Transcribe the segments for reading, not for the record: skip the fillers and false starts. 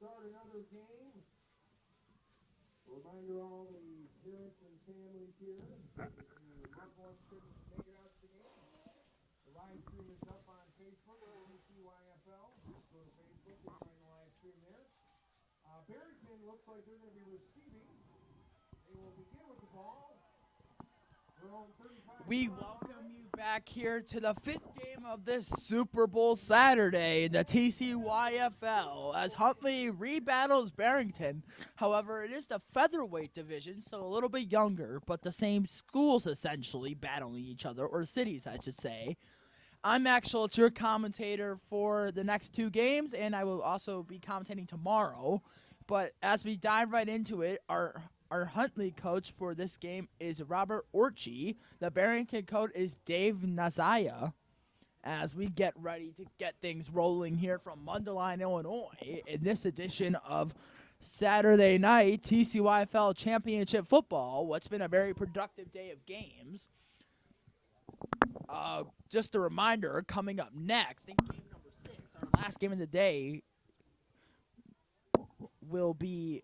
start another game. Reminder all the parents and families here, if your loved ones couldn't make it out to the game, the live stream is up on Facebook at TCYFL. Just go to Facebook and find the live stream there. Barrington looks like they're going to be receiving. They will begin with the ball. We welcome you back here to the fifth game of this Super Bowl Saturday in the TCYFL as Huntley rebattles Barrington. However, it is the featherweight division, so a little bit younger, but the same schools essentially battling each other, or cities, I should say. I'm Max Schultz, your commentator for the next two games, and I will also be commentating tomorrow. But as we dive right into it, our Huntley coach for this game is Robert Orchie. The Barrington coach is Dave Nazaya. As we get ready to get things rolling here from Mundelien, Illinois, in this edition of Saturday night TCYFL Championship Football, what's been a very productive day of games. Just a reminder, coming up next, in game number 6, our last game of the day, will be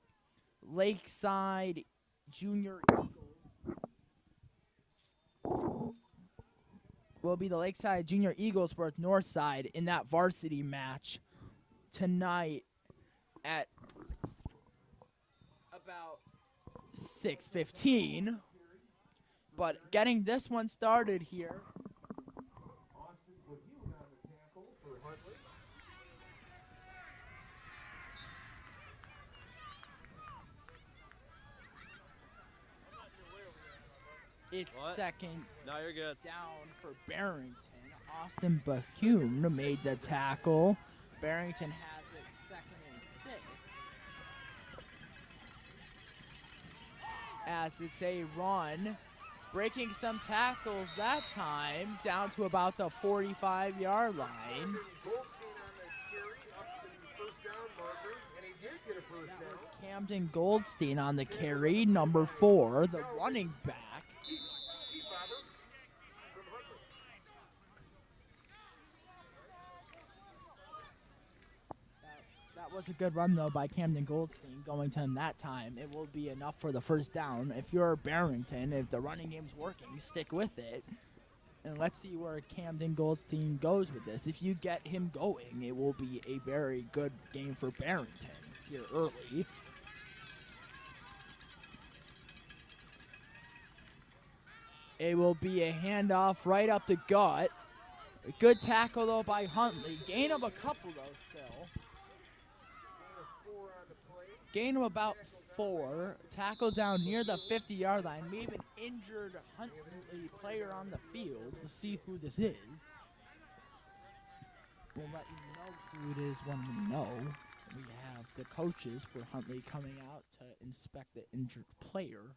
Lakeside Junior Eagles. Will be the Lakeside Junior Eagles versus Northside in that varsity match tonight at about 6:15. But getting this one started here. It's second no, you're good. down for Barrington. Austin Bahune made the tackle. Barrington has it second and 6. As it's a run. Breaking some tackles that time, down to about the 45-yard line. That was Camden Goldstein on the carry, number 4, the running back. That was a good run, though, by Camden Goldstein going to him that time. It will be enough for the first down. If you're Barrington, if the running game's working, stick with it. And let's see where Camden Goldstein goes with this. If you get him going, it will be a very good game for Barrington here early. It will be a handoff right up the gut. A good tackle, though, by Huntley. Gain of a couple, though, still. Gain of about 4. Tackle down near the 50-yard line. We have an injured Huntley player on the field to see who this is. We'll let you know who it is when we know. We have the coaches for Huntley coming out to inspect the injured player.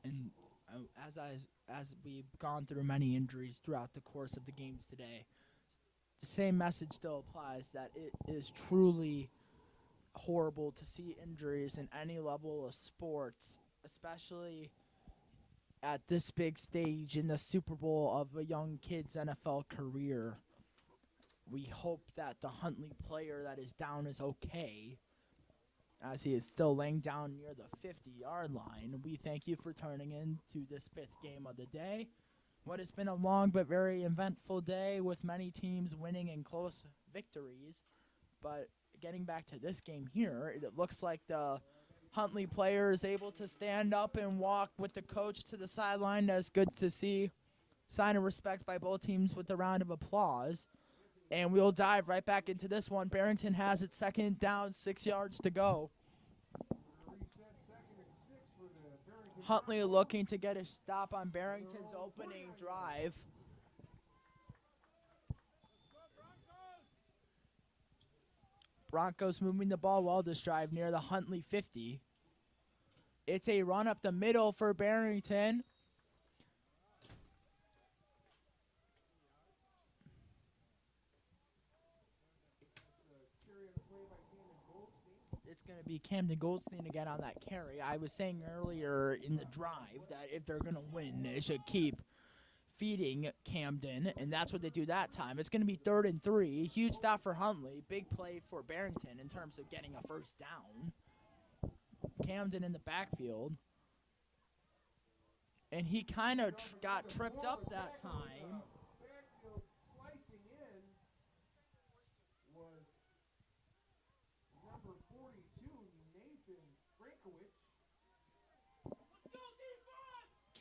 And as we've gone through many injuries throughout the course of the games today, the same message still applies that it is truly horrible to see injuries in any level of sports, especially at this big stage in the Super Bowl of a young kid's NFL career. We hope that the Huntley player that is down is okay, as he is still laying down near the 50-yard line. We thank you for turning in to this 5th game of the day. What has been a long but very eventful day with many teams winning in close victories. But getting back to this game here, it looks like the Huntley player is able to stand up and walk with the coach to the sideline. That's good to see. Sign of respect by both teams with a round of applause. And we'll dive right back into this one. Barrington has it second down, 6 yards to go. Huntley looking to get a stop on Barrington's opening drive. Broncos moving the ball well this drive near the Huntley 50. It's a run up the middle for Barrington. it's going to be Camden Goldstein again on that carry. I was saying earlier in the drive that if they're going to win, they should keep feeding Camden, and that's what they do that time. It's going to be 3rd and 3. Huge stop for Huntley. Big play for Barrington in terms of getting a first down. Camden in the backfield. And he kind of got tripped up that time. Backfield slicing in was number 42, Nathan Frankowitz.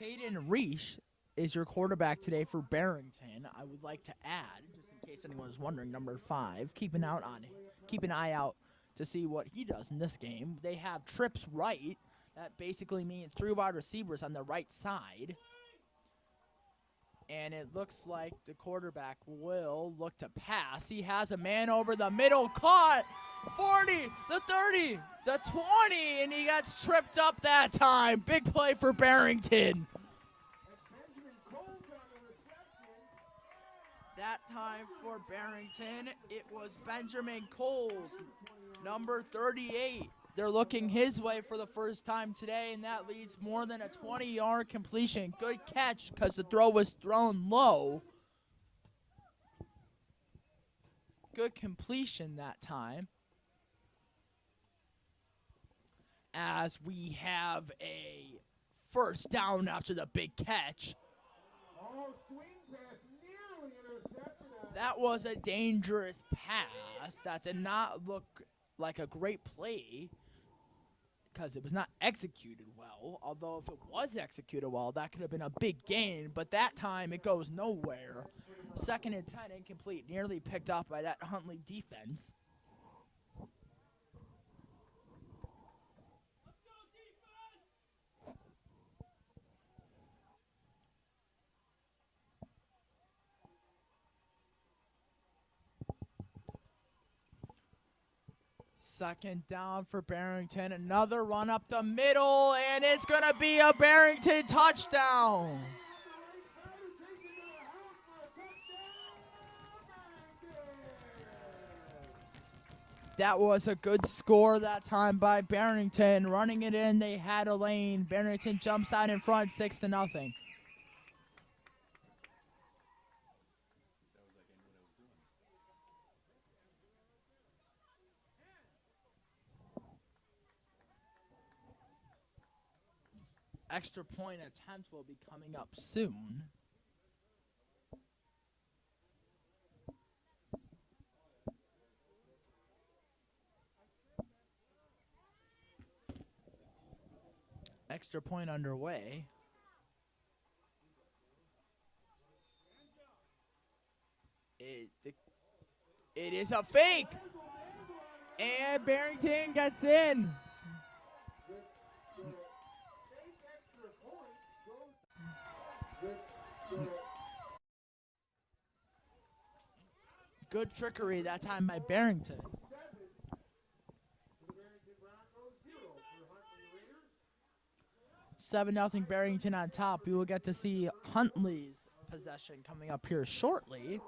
Caden Reich is your quarterback today for Barrington. I would like to add, just in case anyone was wondering, number 5. Keep an eye out to see what he does in this game. They have trips right. That basically means 3 wide receivers on the right side. And it looks like the quarterback will look to pass. He has a man over the middle, caught 40, the 30, the 20, and he gets tripped up that time. Big play for Barrington. That time for Barrington, it was Benjamin Coles, number 38. They're looking his way for the first time today, and that leads more than a 20-yard completion. Good catch because the throw was thrown low. Good completion that time. As we have a first down after the big catch. Oh, swing pass, nearly intercepted. That was a dangerous pass. That did not look like a great play because it was not executed well. Although if it was executed well, that could have been a big gain. But that time it goes nowhere. 2nd and 10, incomplete, nearly picked off by that Huntley defense. Second down for Barrington. Another run up the middle, and it's going to be a Barrington touchdown. That was a good score that time by Barrington. Running it in, they had a lane. Barrington jumps out in front, 6-0. Extra point attempt will be coming up soon. Extra point underway. It is a fake. And Barrington gets in. Good trickery that time by Barrington. 7-0 Barrington on top. We will get to see Huntley's possession coming up here shortly.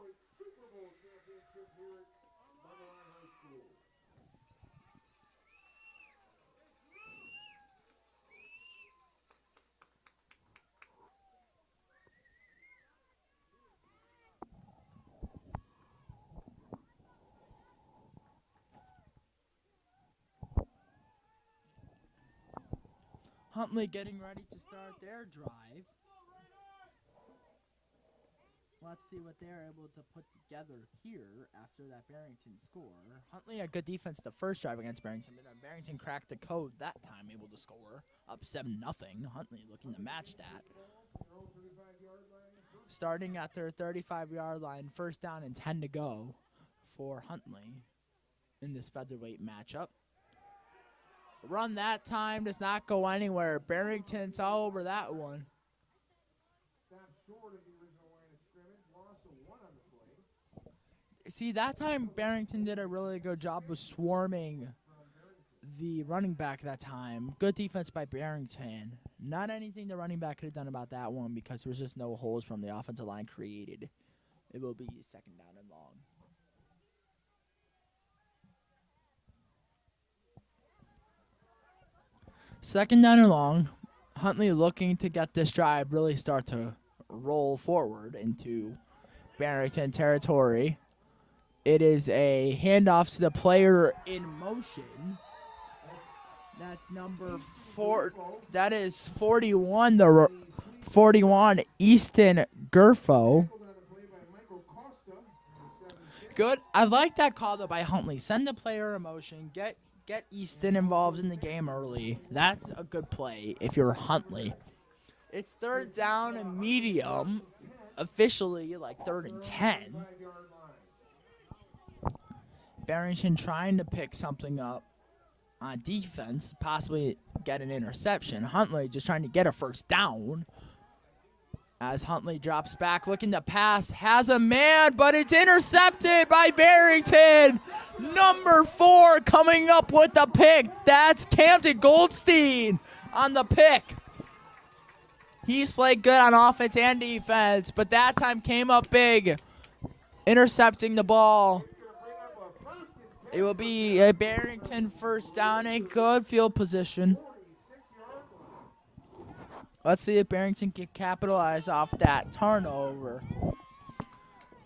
Huntley getting ready to start their drive. Let's see what they're able to put together here after that Barrington score. Huntley had good defense the first drive against Barrington, but then Barrington cracked the code that time, able to score up 7-0. Huntley looking to match that. Starting at their 35-yard line, 1st down and 10 to go for Huntley in this featherweight matchup. Run that time does not go anywhere. Barrington's all over that one. See, that time Barrington did a really good job of swarming the running back that time. Good defense by Barrington. Not anything the running back could have done about that one because there was just no holes from the offensive line created. It will be 2nd down and long. Second down and long. Huntley looking to get this drive really start to roll forward into Barrington territory. It is a handoff to the player in motion. That's number 4. That is 41. The 41 Easton Gerfo. Good. I like that call though by Huntley. Send the player in motion. Get Easton involved in the game early. That's a good play if you're Huntley. It's third down and medium. Officially like 3rd and 10. Barrington trying to pick something up on defense, possibly get an interception. Huntley just trying to get a first down. As Huntley drops back, looking to pass, has a man, but it's intercepted by Barrington. Number 4 coming up with the pick. That's Camden Goldstein on the pick. He's played good on offense and defense, but that time came up big, intercepting the ball. It will be a Barrington first down, a good field position. Let's see if Barrington can capitalize off that turnover.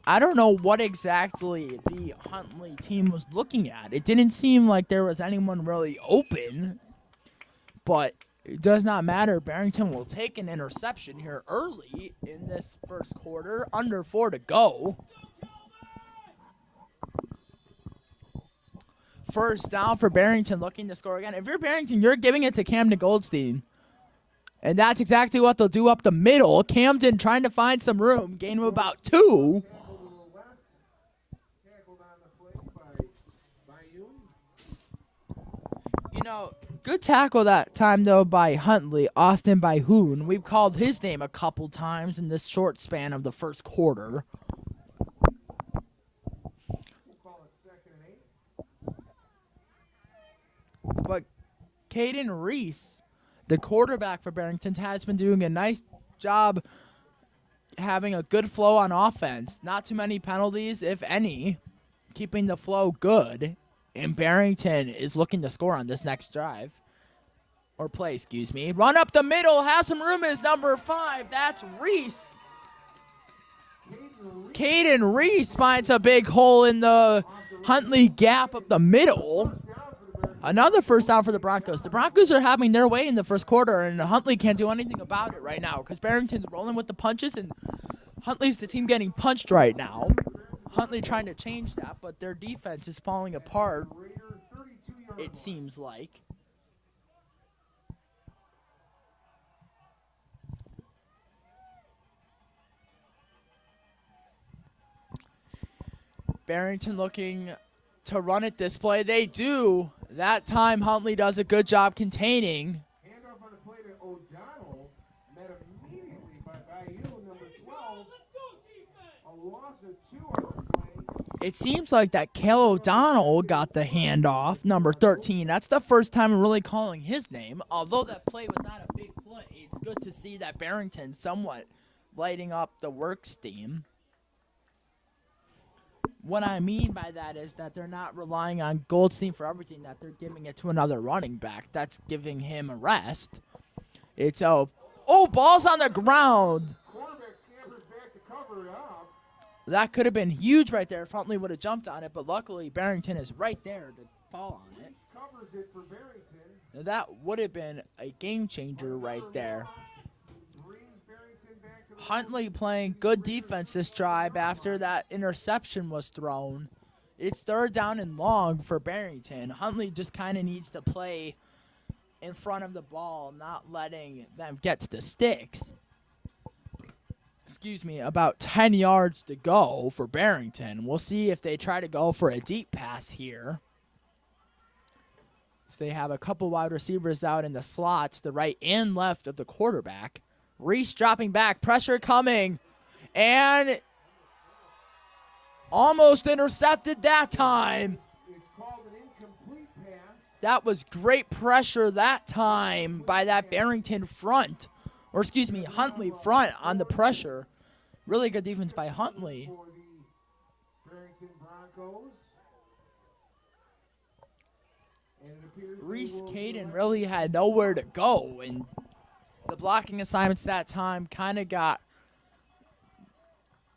I don't know what exactly the Huntley team was looking at. It didn't seem like there was anyone really open, but it does not matter. Barrington will take an interception here early in this first quarter, under 4 to go. First down for Barrington, looking to score again. If you're Barrington, you're giving it to Camden Goldstein. And that's exactly what they'll do up the middle. Camden trying to find some room. Gain of about 2. You know, good tackle that time, though, by Huntley, Austin Byhoon. We've called his name a couple times in this short span of the first quarter. But Caden Reese, the quarterback for Barrington, has been doing a nice job having a good flow on offense. Not too many penalties, if any, keeping the flow good. And Barrington is looking to score on this next drive. Or play, excuse me. Run up the middle, has some room, is number 5. That's Reese. Caden Reese finds a big hole in the Huntley gap up the middle. Another first down for the Broncos. The Broncos are having their way in the first quarter, and Huntley can't do anything about it right now because Barrington's rolling with the punches, and Huntley's the team getting punched right now. Huntley trying to change that, but their defense is falling apart, it seems like. Barrington looking to run it this play. They do. That time, Huntley does a good job containing. Handoff on the play to O'Donnell, met immediately by Bayou, number 12. A loss of 2 on the play. It seems like that Cale O'Donnell got the handoff, number 13. That's the first time I'm really calling his name. Although that play was not a big play, it's good to see that Barrington somewhat lighting up the work steam. What I mean by that is that they're not relying on Goldstein for everything, that they're giving it to another running back. That's giving him a rest. It's ball's on the ground. Quarterback scampers back to cover it up. That could have been huge right there if Huntley would have jumped on it, but luckily Barrington is right there to fall on it. Covers it for Barrington. Now that would have been a game changer right there. Huntley playing good defense this drive after that interception was thrown. It's third down and long for Barrington. Huntley just kind of needs to play in front of the ball, not letting them get to the sticks. Excuse me, about 10 yards to go for Barrington. We'll see if they try to go for a deep pass here. So they have a couple wide receivers out in the slot to the right and left of the quarterback. Reese dropping back, pressure coming, and almost intercepted that time. It's called an incomplete pass. That was great pressure that time by that Barrington front, or excuse me, Huntley front on the pressure. Really good defense by Huntley. For the Barrington Broncos. And it Reese Caden really had nowhere to go, and the blocking assignments that time kind of got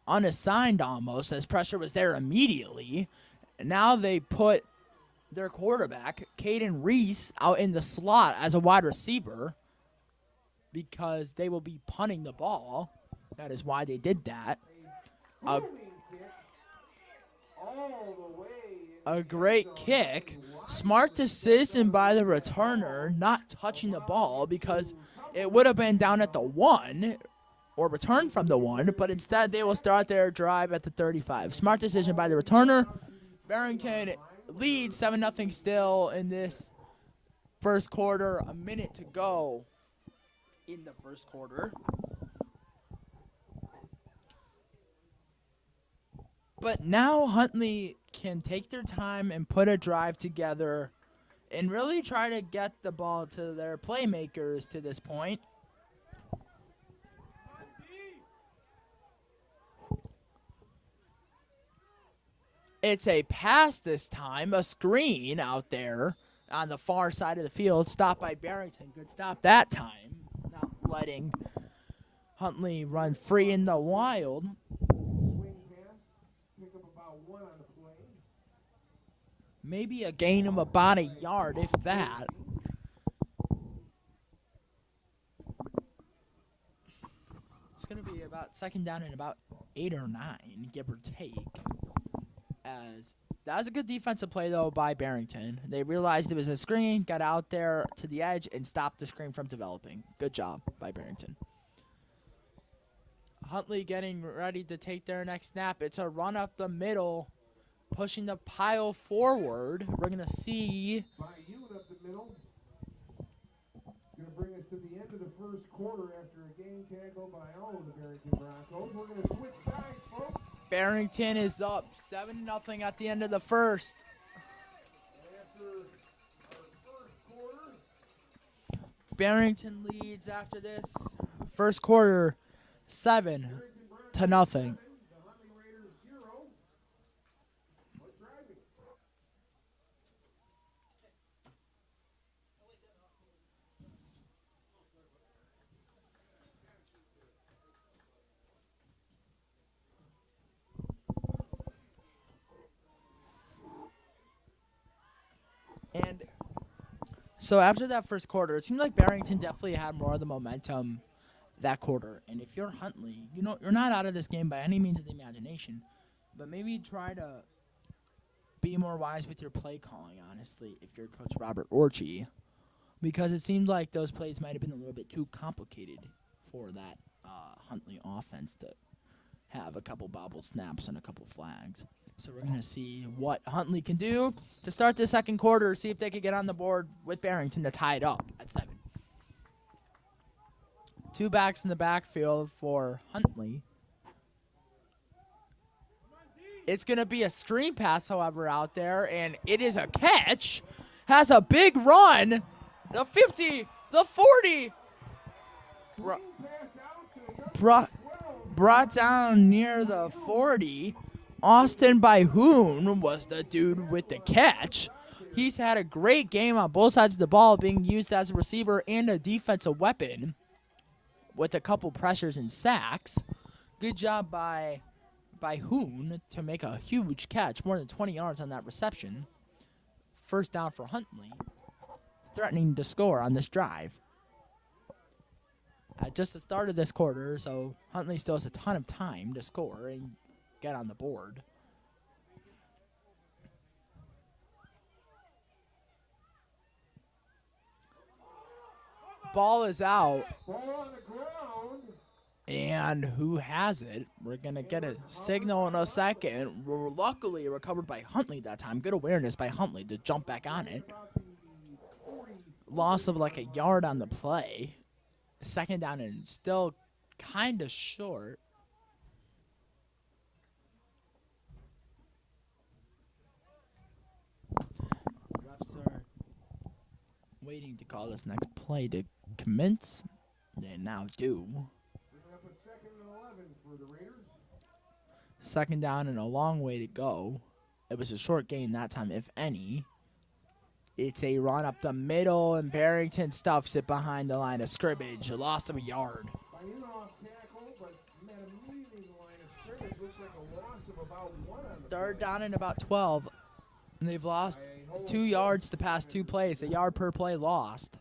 unassigned almost, as pressure was there immediately. And now they put their quarterback, Caden Reese, out in the slot as a wide receiver because they will be punting the ball. That is why they did that. A great kick. Smart decision by the returner not touching the ball because it would have been down at the 1 or returned from the 1, but instead they will start their drive at the 35. Smart decision by the returner. Barrington leads 7-0 still in this first quarter. A minute to go in the first quarter. But now Huntley can take their time and put a drive together and really try to get the ball to their playmakers to this point. It's a pass this time, a screen out there on the far side of the field, stopped by Barrington. Good stop that time, not letting Huntley run free in the wild. Maybe a gain of about a yard, if that. It's going to be about second down and about 8 or 9, give or take. As that was a good defensive play, though, by Barrington. They realized it was a screen, got out there to the edge, and stopped the screen from developing. Good job by Barrington. Huntley getting ready to take their next snap. It's a run up the middle, pushing the pile forward. We're going to see. By you up the middle. It's going to bring us to the end of the first quarter after a game tackle by all of the Barrington Broncos. We're going to switch sides, folks. Barrington is up 7-0 at the end of the first. After our first quarter. Barrington leads after this first quarter 7-0. And so after that first quarter, it seemed like Barrington definitely had more of the momentum that quarter. And if you're Huntley, you know, you're not out of this game by any means of the imagination, but maybe try to be more wise with your play calling, honestly, if you're Coach Robert Orchie, because it seemed like those plays might have been a little bit too complicated for that Huntley offense to have a couple bobble snaps and a couple flags. So we're going to see what Huntley can do to start the second quarter, see if they can get on the board with Barrington to tie it up at 7. 2 backs in the backfield for Huntley. It's going to be a screen pass, however, out there, and it is a catch. Has a big run. The 50, the 40. Brought down near the 40. Austin Byhoon was the dude with the catch. He's had a great game on both sides of the ball, being used as a receiver and a defensive weapon with a couple pressures and sacks. Good job by Byhoon to make a huge catch, more than 20 yards on that reception. First down for Huntley, threatening to score on this drive. At just the start of this quarter, so Huntley still has a ton of time to score and get on the board. Ball is out. Ball on the ground. And who has it? We're going to get a signal in a second. Luckily recovered by Huntley that time. Good awareness by Huntley to jump back on it. Loss of like a yard on the play. Second down and still kind of short. Refs are waiting to call this next play to commence. They now do. Second down and a long way to go. It was a short gain that time, if any. It's a run up the middle, and Barrington stuffs it behind the line of scrimmage. A loss of a yard. Fighting off tackle, but met immediately the line of scrimmage. Looks like a loss of about 1 on the Third play. down and about 12. And they've lost 2 yards to pass 2 plays. A yard per play lost.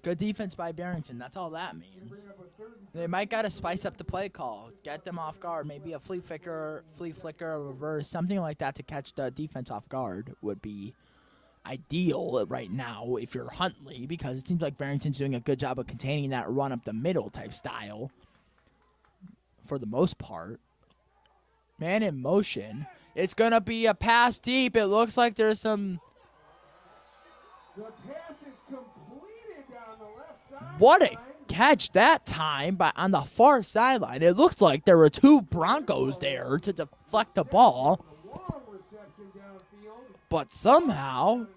Good defense by Barrington. That's all that means. They might got to spice up the play call. Get them off guard. Maybe a flea flicker, a reverse, something like that to catch the defense off guard would be ideal right now if you're Huntley, because it seems like Barrington's doing a good job of containing that run up the middle type style for the most part. Man in motion. It's going to be a pass deep. It looks like there's some... The pass is completed down the left side. What a catch that time on the far sideline. It looked like there were 2 Broncos there to deflect the ball. Long reception downfield. But somehow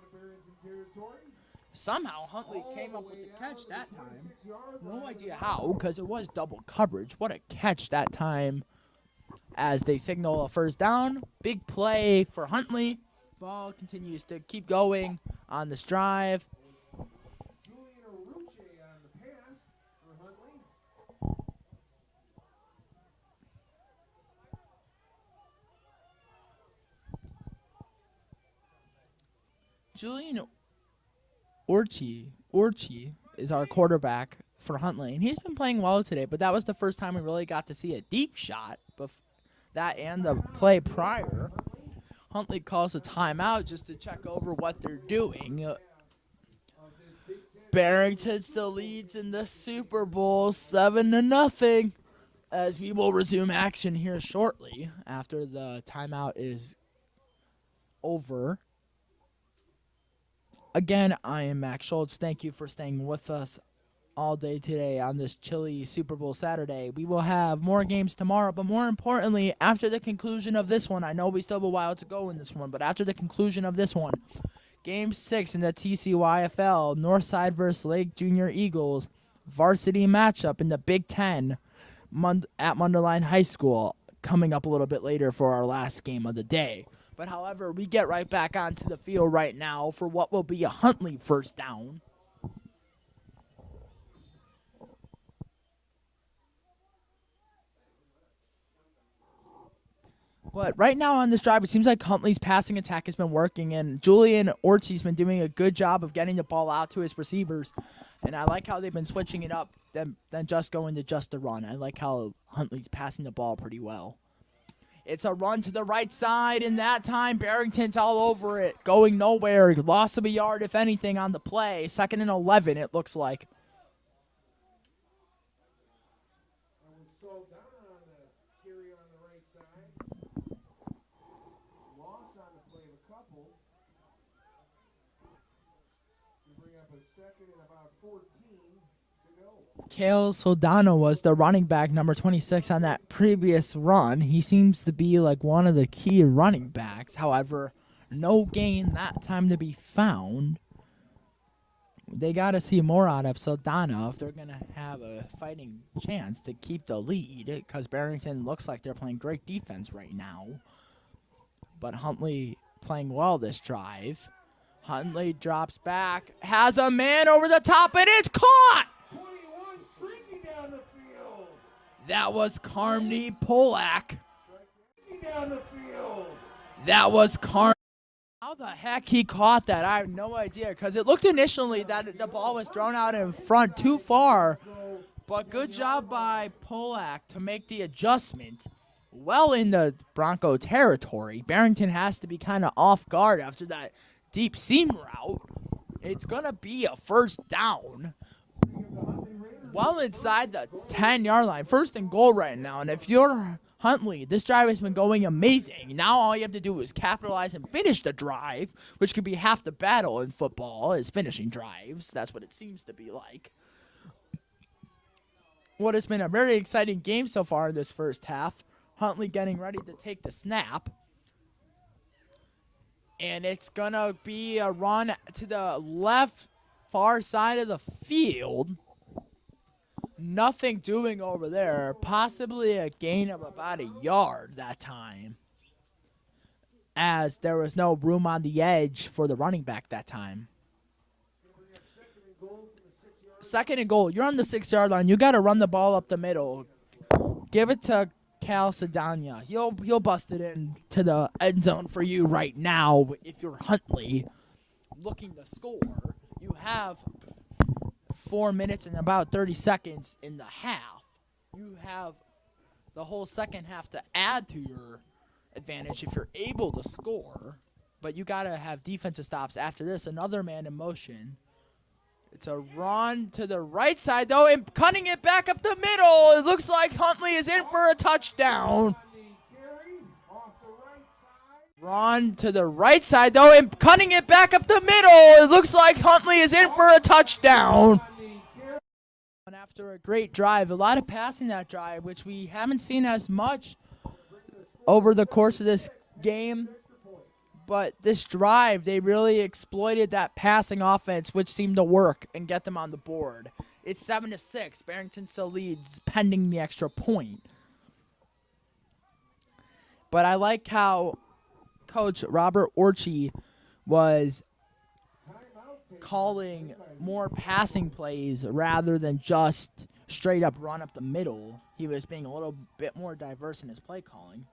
Huntley came up with the catch that time. No idea how, because it was double coverage. What a catch that time as they signal a first down. Big play for Huntley. Ball continues to keep going on this drive. Julian Orchie is our quarterback for Huntley, and he's been playing well today, but that was the first time we really got to see a deep shot. That and the play prior. Huntley calls a timeout just to check over what they're doing. Barrington still leads in the Super Bowl 7-0, as we will resume action here shortly after the timeout is over. Again, I am Max Schultz. Thank you for staying with us all day today on this chilly Super Bowl Saturday. We will have more games tomorrow, but more importantly, after the conclusion of this one, I know we still have a while to go in this one, but after the conclusion of this one, Game 6 in the TCYFL, Northside versus Lake Junior Eagles, varsity matchup in the Big 10 at Mundelien High School, coming up a little bit later for our last game of the day. But however, we get right back onto the field right now for what will be a Huntley first down. But right now on this drive, it seems like Huntley's passing attack has been working, and Julian Orchie's been doing a good job of getting the ball out to his receivers. And I like how they've been switching it up than just going to just the run. I like how Huntley's passing the ball pretty well. It's a run to the right side, and that time Barrington's all over it, going nowhere. Loss of a yard, if anything, on the play. 2nd and 11, it looks like. Kale Soldano was the running back, number 26, on that previous run. He seems to be like one of the key running backs. However, no gain that time to be found. They got to see more out of Soldano if they're going to have a fighting chance to keep the lead, because Barrington looks like they're playing great defense right now. But Huntley playing well this drive. Huntley drops back, has a man over the top, and it's caught! That was Carmody Polak. That was Carmody. How the heck he caught that? I have no idea, because it looked initially that the ball was thrown out in front too far. But good job by Polak to make the adjustment well in the Bronco territory. Barrington has to be kind of off guard after that deep seam route. It's going to be a first down. Well inside the 10-yard line. 1st and goal right now. And if you're Huntley, this drive has been going amazing. Now all you have to do is capitalize and finish the drive, which could be half the battle in football, is finishing drives. That's what it seems to be like. What has been a very exciting game so far in this first half. Huntley getting ready to take the snap. And it's going to be a run to the left far side of the field. Nothing doing over there. Possibly a gain of about a yard that time. as there was no room on the edge for the running back that time. Second and goal. You're on the 6-yard line. You got to run the ball up the middle. Give it to Cal Sedania. He'll bust it in to the end zone for you right now. If you're Huntley looking to score, you have 4 minutes and about 30 seconds in the half. You have the whole second half to add to your advantage if you're able to score. But you got to have defensive stops after this. Another man in motion. It's a run to the right side, though, and cutting it back up the middle. It looks like Huntley is in for a touchdown. Run to the right side, though, and cutting it back up the middle. It looks like Huntley is in for a touchdown. And after a great drive, a lot of passing that drive, which we haven't seen as much over the course of this game. But this drive, they really exploited that passing offense, which seemed to work and get them on the board. It's 7-6. Barrington still leads, pending the extra point. But I like how Coach Robert Orchie was calling more passing plays rather than just straight up run up the middle. He was being a little bit more diverse in his play calling.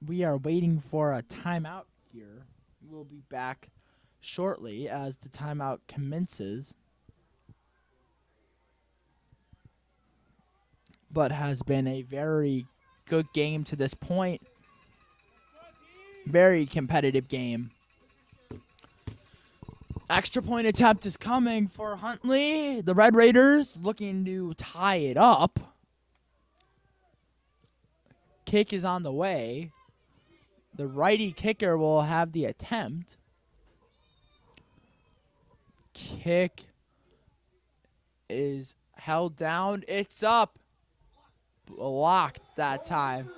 We are waiting for a timeout here. We'll be back shortly as the timeout commences. But has been a very good game to this point. Very competitive game. Extra point attempt is coming for Huntley. The Red Raiders looking to tie it up. Kick is on the way. The righty kicker will have the attempt. Kick is held down. It's up. Blocked that time.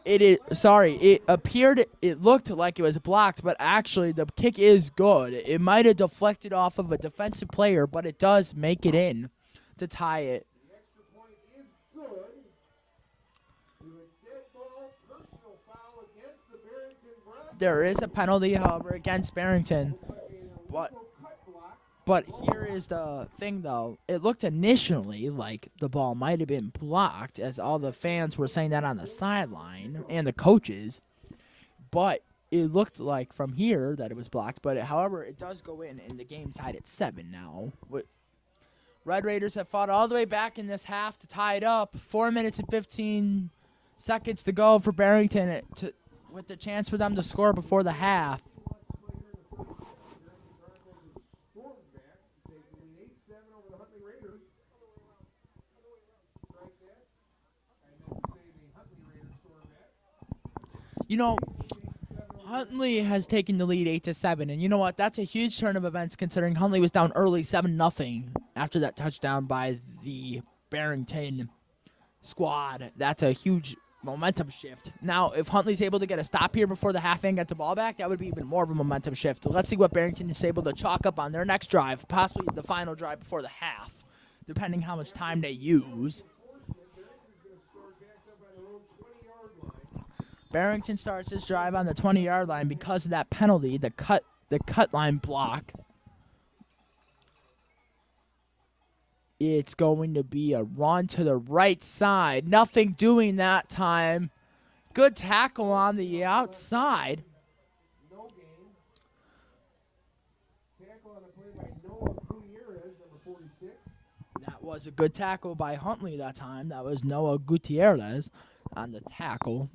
It is. Sorry, it appeared. It looked like it was blocked, but actually the kick is good. It might have deflected off of a defensive player, but it does make it in to tie it. There is a penalty, however, against Barrington. But here is the thing, though. It looked initially like the ball might have been blocked, as all the fans were saying that on the sideline and the coaches. But it looked like from here that it was blocked. But, however, it does go in, and the game tied at 7 now. Red Raiders have fought all the way back in this half to tie it up. 4 minutes and 15 seconds to go for Barrington with the chance for them to score before the half. You know, Huntley has taken the lead 8-7, and you know what? That's a huge turn of events considering Huntley was down early 7-0 after that touchdown by the Barrington squad. That's a huge momentum shift. Now, if Huntley's able to get a stop here before the half and get the ball back, that would be even more of a momentum shift. Let's see what Barrington is able to chalk up on their next drive, possibly the final drive before the half, depending how much time they use. Barrington starts his drive on the 20-yard line because of that penalty, the cut line block. It's going to be a run to the right side. Nothing doing that time. Good tackle on the outside. No game. Tackle on a play by Noah Gutierrez, number 46. That was a good tackle by Huntley that time. That was Noah Gutierrez on the tackle.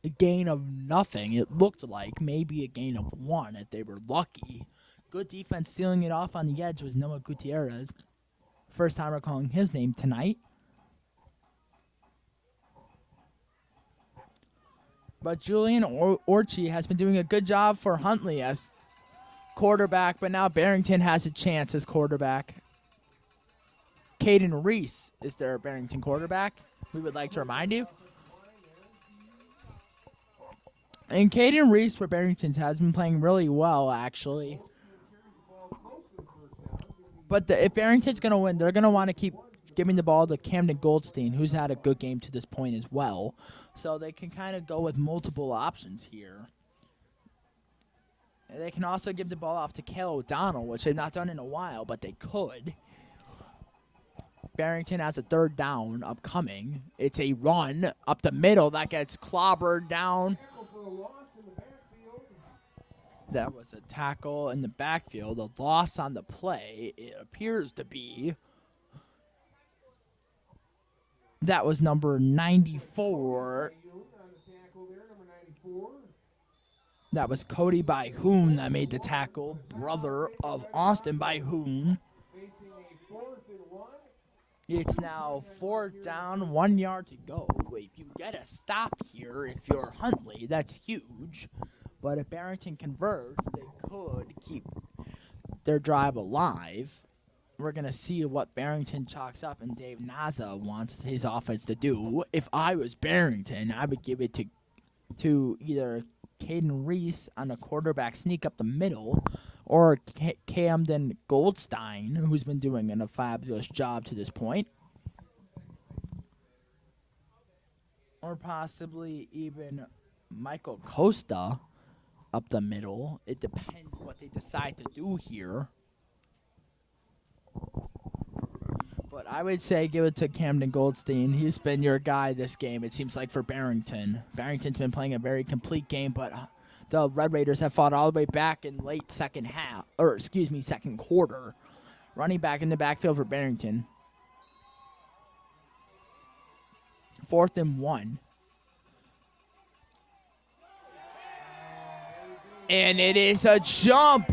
A gain of nothing. It looked like maybe a gain of 1 if they were lucky. Good defense sealing it off on the edge was Noah Gutierrez. First time we're calling his name tonight. But Julian Orchie has been doing a good job for Huntley as quarterback, but now Barrington has a chance as quarterback. Caden Reese is their Barrington quarterback, we would like to remind you. And Caden Reese for Barrington has been playing really well, actually. But if Barrington's going to win, they're going to want to keep giving the ball to Camden Goldstein, who's had a good game to this point as well. So they can kind of go with multiple options here. And they can also give the ball off to Cale O'Donnell, which they've not done in a while, but they could. Barrington has a third down upcoming. It's a run up the middle that gets clobbered down. That was a tackle in the backfield. A loss on the play, it appears to be. That was number 94. That was Cody Byhoon that made the tackle, brother of Austin Byhoon. It's now 4th down, 1 yard to go. If you get a stop here, if you're Huntley, that's huge. But if Barrington converts, they could keep their drive alive. We're going to see what Barrington chalks up and Dave Naza wants his offense to do. If I was Barrington, I would give it to either Caden Reese on a quarterback sneak up the middle or Camden Goldstein, who's been doing a fabulous job to this point. Or possibly even Michael Costa up the middle. It depends what they decide to do here. But I would say give it to Camden Goldstein. He's been your guy this game, it seems like, for Barrington. Barrington's been playing a very complete game, but the Red Raiders have fought all the way back in late second quarter. Running back in the backfield for Barrington. 4th and 1. And it is a jump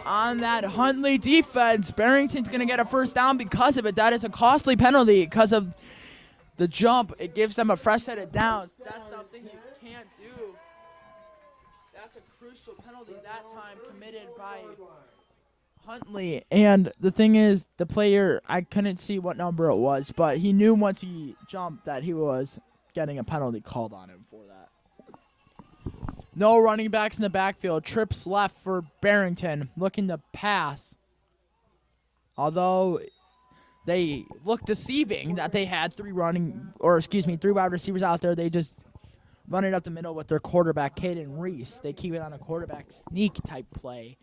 on that Huntley defense. Barrington's going to get a first down because of it. That is a costly penalty because of the jump. It gives them a fresh set of downs. That's something you can't do. That's a crucial penalty that time committed by Huntley. And the thing is, the player, I couldn't see what number it was, but he knew once he jumped that he was getting a penalty called on him for that. No running backs in the backfield. Trips left for Barrington, looking to pass. Although they look deceiving that they had three wide receivers out there, they just run it up the middle with their quarterback, Caden Reese. They keep it on a quarterback sneak type play.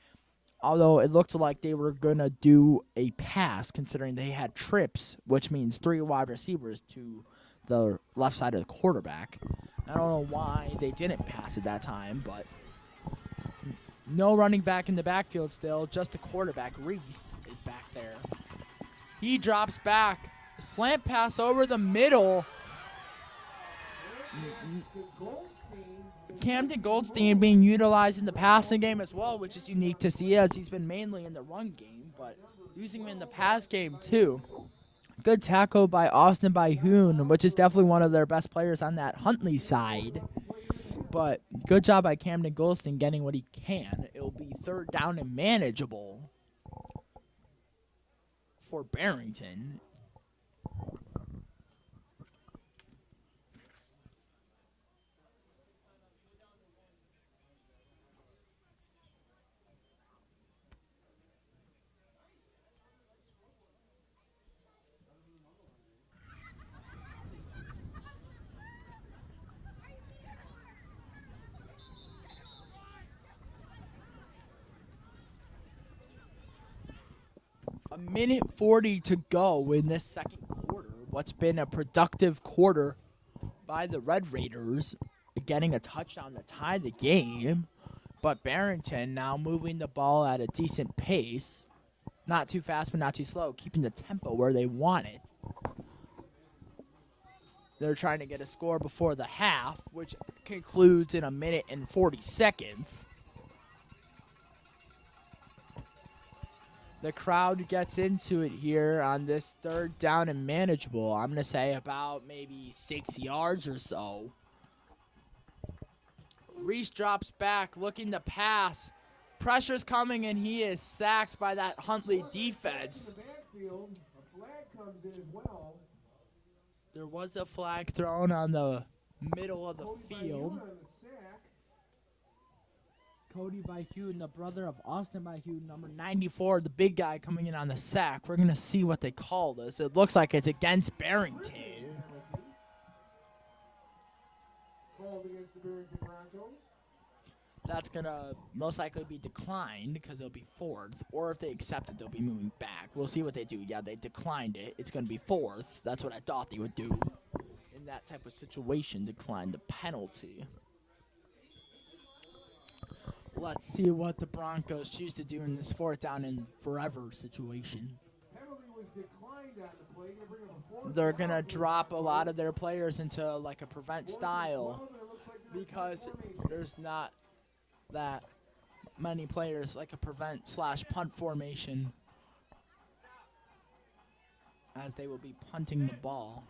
Although it looked like they were going to do a pass, considering they had trips, which means 3 wide receivers to the left side of the quarterback. I don't know why they didn't pass at that time, but no running back in the backfield still, just a quarterback. Reese is back there. He drops back. Slant pass over the middle. Camden Goldstein being utilized in the passing game as well, which is unique to see as he's been mainly in the run game, but using him in the pass game too. Good tackle by Austin Byhoon, which is definitely one of their best players on that Huntley side. But good job by Camden Goldstein getting what he can. It'll be 3rd down and manageable for Barrington. A minute 40 to go in this second quarter. What's been a productive quarter by the Red Raiders, getting a touchdown to tie the game. But Barrington now moving the ball at a decent pace. Not too fast, but not too slow, keeping the tempo where they want it. They're trying to get a score before the half, which concludes in 1 minute and 40 seconds. The crowd gets into it here on this 3rd down and manageable. I'm going to say about maybe 6 yards or so. Reese drops back, looking to pass. Pressure's coming, and he is sacked by that Huntley defense. A flag comes in as well. There was a flag thrown on the middle of the field. Cody Byhue, the brother of Austin Byhue, number 94, the big guy coming in on the sack. We're going to see what they call this. It looks like it's against Barrington. Called against the Barrington Broncos. That's going to most likely be declined because it'll be fourth. Or if they accept it, they'll be moving back. We'll see what they do. Yeah, they declined it. It's going to be fourth. That's what I thought they would do. In that type of situation, decline the penalty. Let's see what the Broncos choose to do in this fourth down and forever situation. Penalty was declined on the play. Bring up a fourth. They're going to drop a lot of their players into like a prevent style because there's not that many players like a prevent/punt formation, as they will be punting the ball.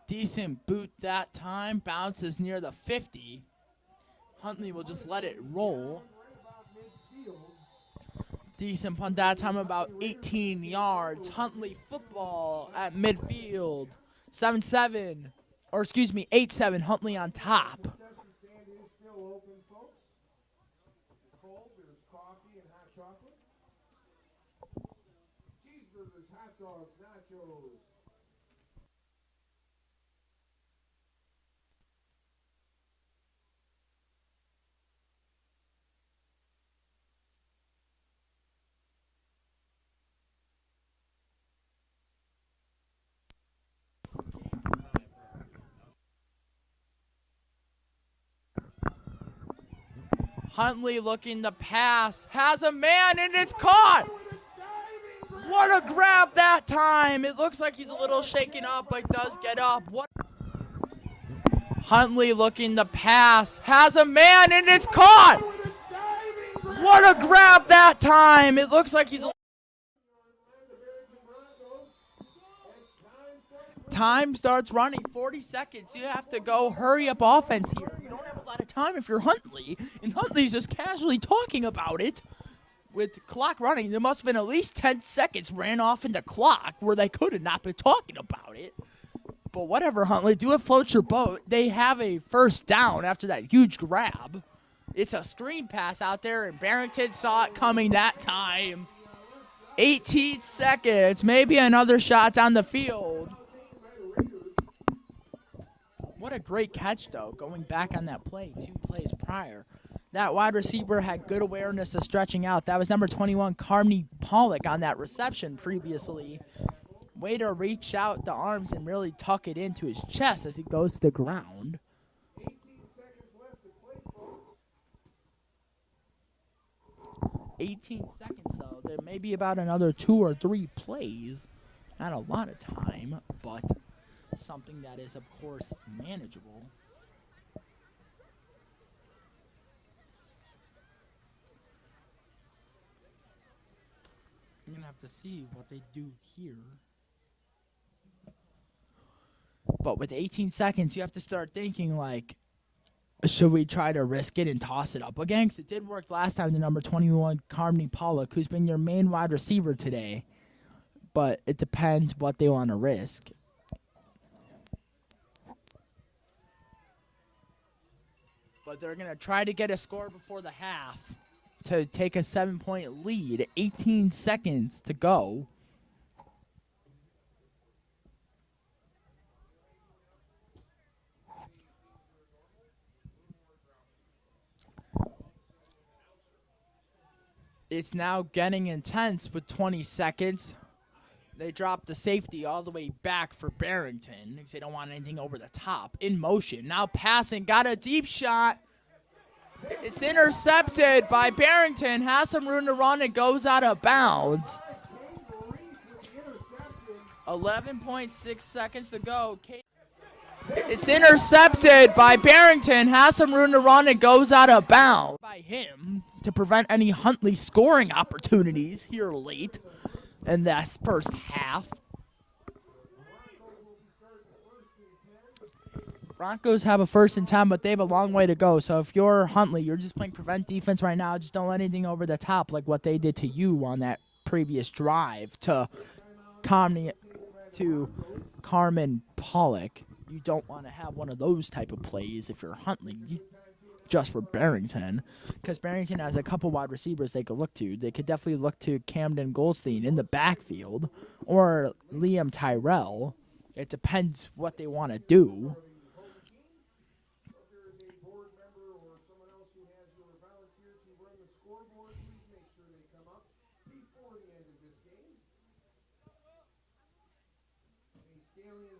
Decent boot that time. Bounces near the 50. Huntley will just let it roll. Decent punt that time, about 18 yards. Huntley football at midfield. 7-7. Or excuse me, 8-7. Huntley on top. Stand is still open, folks. Cold, there's coffee and hot chocolate. Cheeseburgers, hot dogs, nachos. Huntley looking to pass. Has a man, and it's caught. What a grab that time. It looks like he's a little shaken up, but does get up. Huntley looking to pass. Has a man, and it's caught. What a grab that time. It looks like he's a Time starts running, 40 seconds. You have to go hurry up offense here. You don't have a lot of time if you're Huntley. And Huntley's just casually talking about it. With the clock running, there must have been at least 10 seconds ran off in the clock where they could have not been talking about it. But whatever, Huntley, do it, float your boat. They have a first down after that huge grab. It's a screen pass out there, and Barrington saw it coming that time. 18 seconds, maybe another shot down the field. What a great catch, though, going back on that play, 2 plays prior. That wide receiver had good awareness of stretching out. That was number 21, Carney Pollock, on that reception previously. Way to reach out the arms and really tuck it into his chest as he goes to the ground. 18 seconds left to play, folks. 18 seconds, though. There may be about another 2 or 3 plays. Not a lot of time, but something that is, of course, manageable. You're going to have to see what they do here. But with 18 seconds, you have to start thinking, like, should we try to risk it and toss it up again? Because it did work last time to number 21, Carney Pollock, who's been your main wide receiver today. But it depends what they want to risk. But they're going to try to get a score before the half to take a 7-point lead. 18 seconds to go. It's now getting intense with 20 seconds. They drop the safety all the way back for Barrington because they don't want anything over the top. In motion. Now passing. Got a deep shot. It's intercepted by Barrington. Has some room to run. It goes out of bounds. 11.6 seconds to go. It's intercepted by Barrington. Has some room to run. It goes out of bounds by him to prevent any Huntley scoring opportunities here late in that first half. Broncos have a 1st and 10, but they have a long way to go. So if you're Huntley, you're just playing prevent defense right now. Just don't let anything over the top like what they did to you on that previous drive to Carmen Pollock. You don't want to have one of those type of plays if you're Huntley. Just for Barrington, because Barrington has a couple wide receivers they could look to. They could definitely look to Camden Goldstein in the backfield or Liam Tyrell. It depends what they want to do.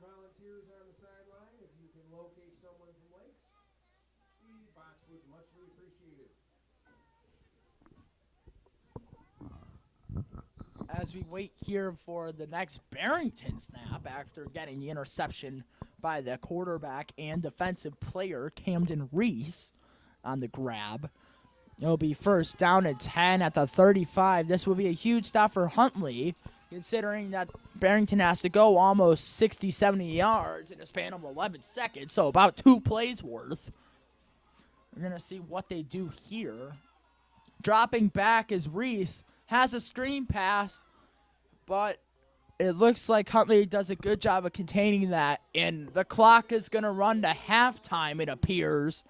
Volunteers on the sideline, if you can locate someone from Lakes, the box would muchly appreciated. As we wait here for the next Barrington snap after getting the interception by the quarterback and defensive player Camden Reese on the grab. It'll be 1st down and 10 at the 35. This will be a huge stop for Huntley, considering that Barrington has to go almost 60, 70 yards in a span of 11 seconds, so about 2 plays worth. We're going to see what they do here. Dropping back is Reese. Has a screen pass, but it looks like Huntley does a good job of containing that, and the clock is going to run to halftime, it appears.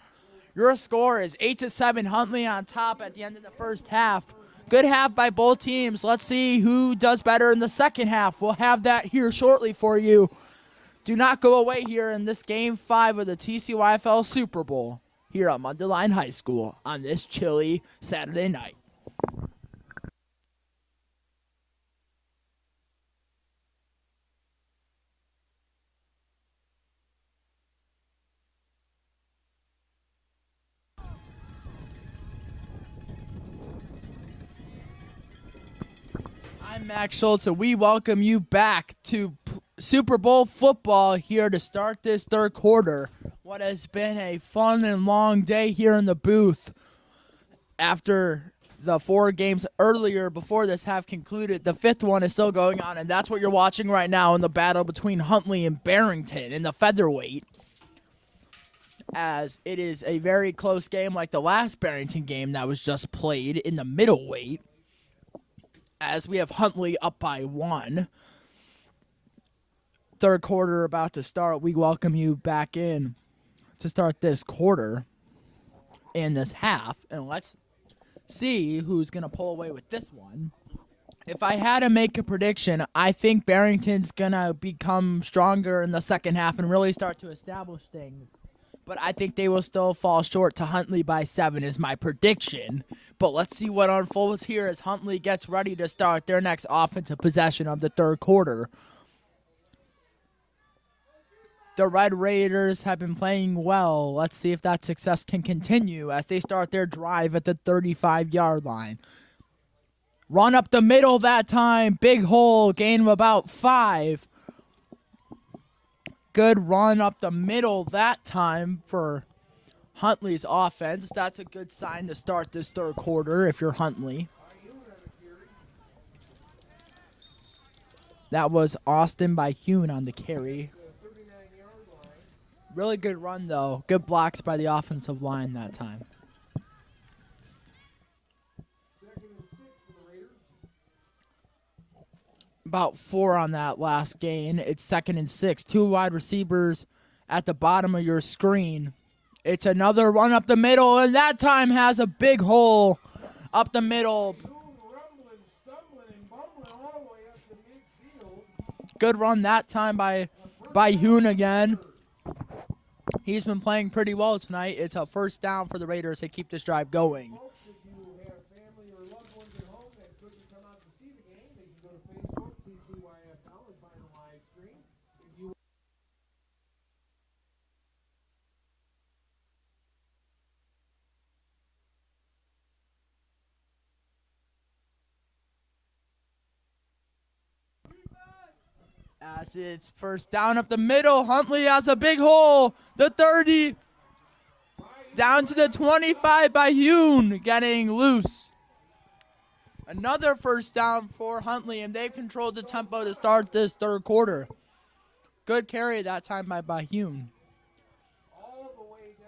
Your score is 8-7, Huntley on top at the end of the first half. Good half by both teams. Let's see who does better in the second half. We'll have that here shortly for you. Do not go away here in this Game 5 of the TCYFL Super Bowl here at Mundelien High School on this chilly Saturday night. I'm Max Schultz, and we welcome you back to Super Bowl football here to start this third quarter. What has been a fun and long day here in the booth after the 4 games earlier before this have concluded. The 5th one is still going on, and that's what you're watching right now in the battle between Huntley and Barrington in the featherweight, as it is a very close game like the last Barrington game that was just played in the middleweight. As we have Huntley up by 1. Third quarter about to start. We welcome you back in to start this quarter and this half. And let's see who's going to pull away with this one. If I had to make a prediction, I think Barrington's going to become stronger in the second half and really start to establish things. But I think they will still fall short to Huntley by 7 is my prediction. But let's see what unfolds here as Huntley gets ready to start their next offensive possession of the third quarter. The Red Raiders have been playing well. Let's see if that success can continue as they start their drive at the 35-yard line. Run up the middle that time. Big hole. Gain of about 5. Good run up the middle that time for Huntley's offense. That's a good sign to start this third quarter if you're Huntley. That was Austin by Hune on the carry. Really good run, though. Good blocks by the offensive line that time. About 4 on that last gain. It's 2nd and 6. 2 wide receivers at the bottom of your screen. It's another run up the middle, and that time has a big hole up the middle. Good run that time by Hune again. He's been playing pretty well tonight. It's a 1st down for the Raiders to keep this drive going. As it's 1st down up the middle, Huntley has a big hole. The 30, down to the 25 by Hune, getting loose. Another 1st down for Huntley, and they've controlled the tempo to start this third quarter. Good carry that time by Hune.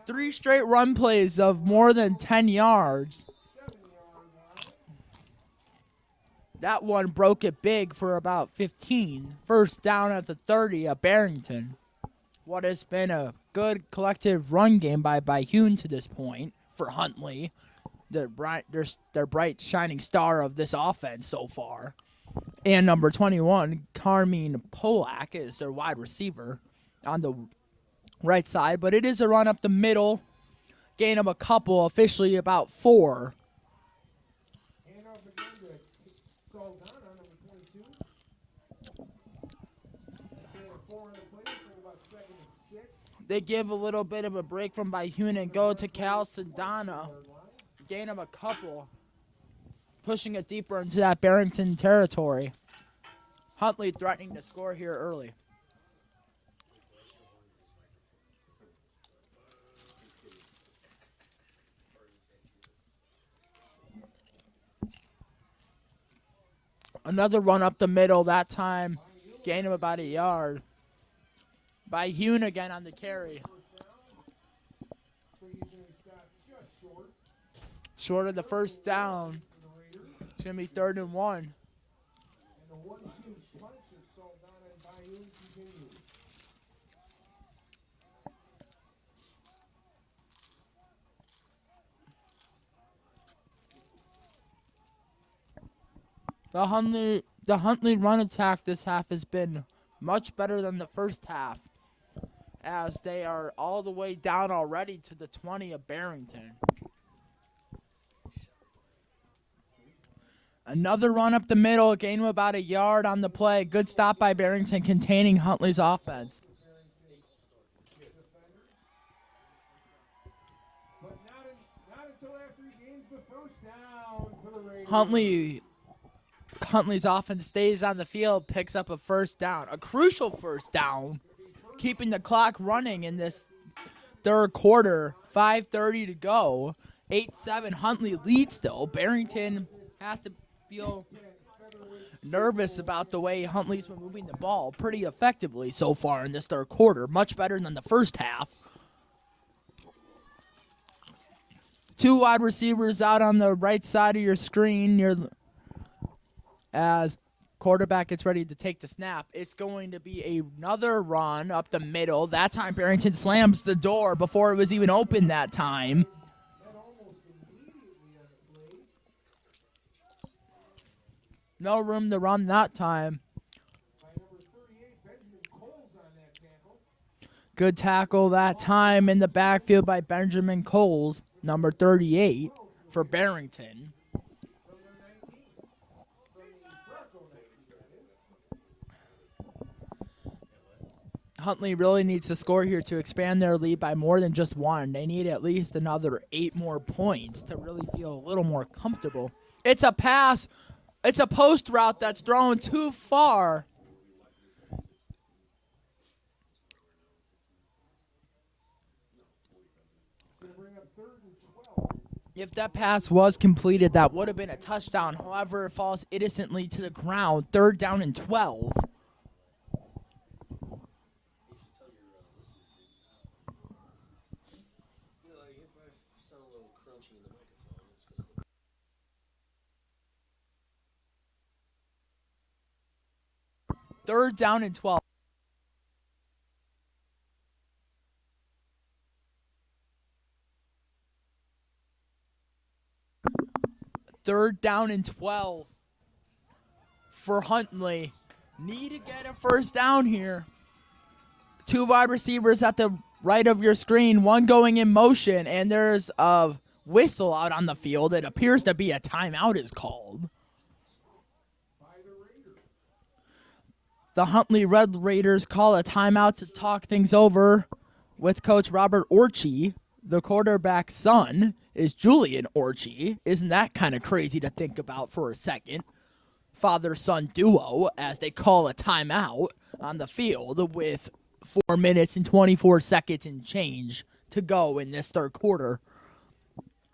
3 straight run plays of more than 10 yards. 7-yard line. That one broke it big for about 15. First down at the 30 at Barrington. What has been a good collective run game by Byhune to this point for Huntley, their bright shining star of this offense so far. And number 21, Carmine Polak, is their wide receiver on the right side. But it is a run up the middle. Gain of a couple, officially about 4. Hand off again to Saldana, number 22. They have 4 on the play, so about 2nd and 6. They give a little bit of a break from Byhune and go to Cal Saldana. Gain of a couple, pushing it deeper into that Barrington territory. Huntley threatening to score here early. Another run up the middle, that time gain of about a yard. Byhune again on the carry. Short of the first down. It's going to be 3rd and 1. And the 1-2 punch of Saldana and Byhune continues. The Huntley run attack this half has been much better than the first half, as they are all the way down already to the 20 of Barrington. Another run up the middle, a gain of about a yard on the play. Good stop by Barrington, containing Huntley's offense. But not until after he gains the first down for the Raiders. Huntley's offense stays on the field, picks up a first down, a crucial first down, keeping the clock running in this third quarter. 5:30 to go. 8-7. Huntley leads still. Barrington has to feel nervous about the way Huntley's been moving the ball pretty effectively so far in this third quarter. Much better than the first half. 2 wide receivers out on the right side of your screen as quarterback gets ready to take the snap. It's going to be another run up the middle. That time Barrington slams the door before it was even open that time. No room to run that time. Good tackle that time in the backfield by Benjamin Coles, number 38, for Barrington. Huntley really needs to score here to expand their lead by more than just 1. They need at least another 8 more points to really feel a little more comfortable. It's a pass. It's a post route that's thrown too far. If that pass was completed, that would have been a touchdown. However, it falls innocently to the ground. 3rd down and 12. Third down and 12. Third down and 12 for Huntley. Need to get a first down here. 2 wide receivers at the right of your screen, one going in motion, and there's a whistle out on the field. It appears to be a timeout is called. The Huntley Red Raiders call a timeout to talk things over with Coach Robert Orchie. The quarterback's son is Julian Orchie. Isn't that kind of crazy to think about for a second? Father-son duo as they call a timeout on the field with 4 minutes and 24 seconds and change to go in this third quarter.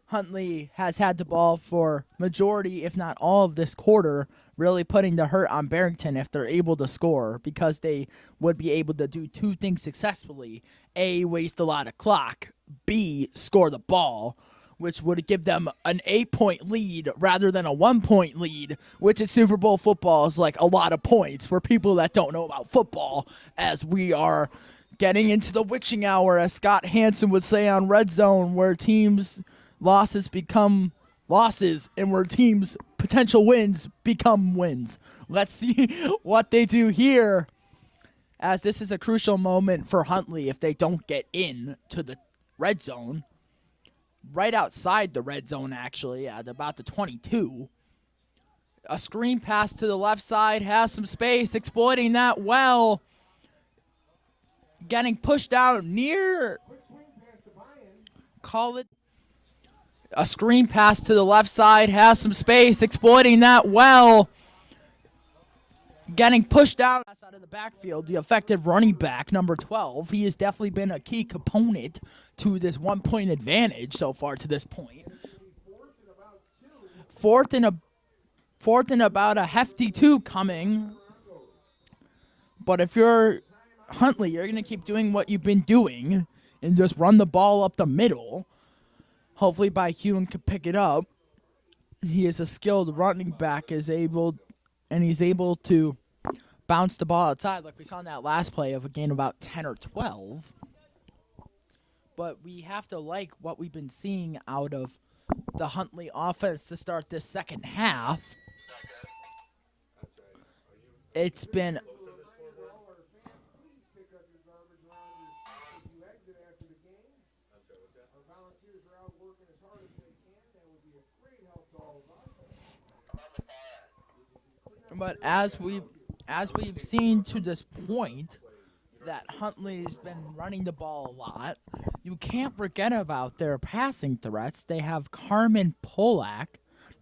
Huntley has had the ball for majority, if not all of this quarter, really putting the hurt on Barrington if they're able to score, because they would be able to do two things successfully. A, waste a lot of clock. B, score the ball, which would give them an 8-point lead rather than a 1-point lead, which in Super Bowl football is like a lot of points for people that don't know about football, as we are getting into the witching hour, as Scott Hansen would say on Red Zone, where teams' losses become losses and where teams' potential wins become wins. Let's see what they do here, as this is a crucial moment for Huntley if they don't get in to the red zone. Right outside the red zone, actually, at about the 22. A screen pass to the left side, has some space, exploiting that well. Getting pushed down near, call it. A screen pass to the left side, has some space, exploiting that well. Getting pushed down out of the backfield, the effective running back, number 12. He has definitely been a key component to this 1-point advantage so far to this point. Fourth and about a hefty 2 coming. But if you're Huntley, you're going to keep doing what you've been doing and just run the ball up the middle. Hopefully Hewen can pick it up. He is a skilled running back, he's able to bounce the ball outside like we saw in that last play of a gain about 10 or 12. But we have to like what we've been seeing out of the Huntley offense to start this second half. It's been But as we've seen to this point, that Huntley's been running the ball a lot. You can't forget about their passing threats. They have Carmen Polak,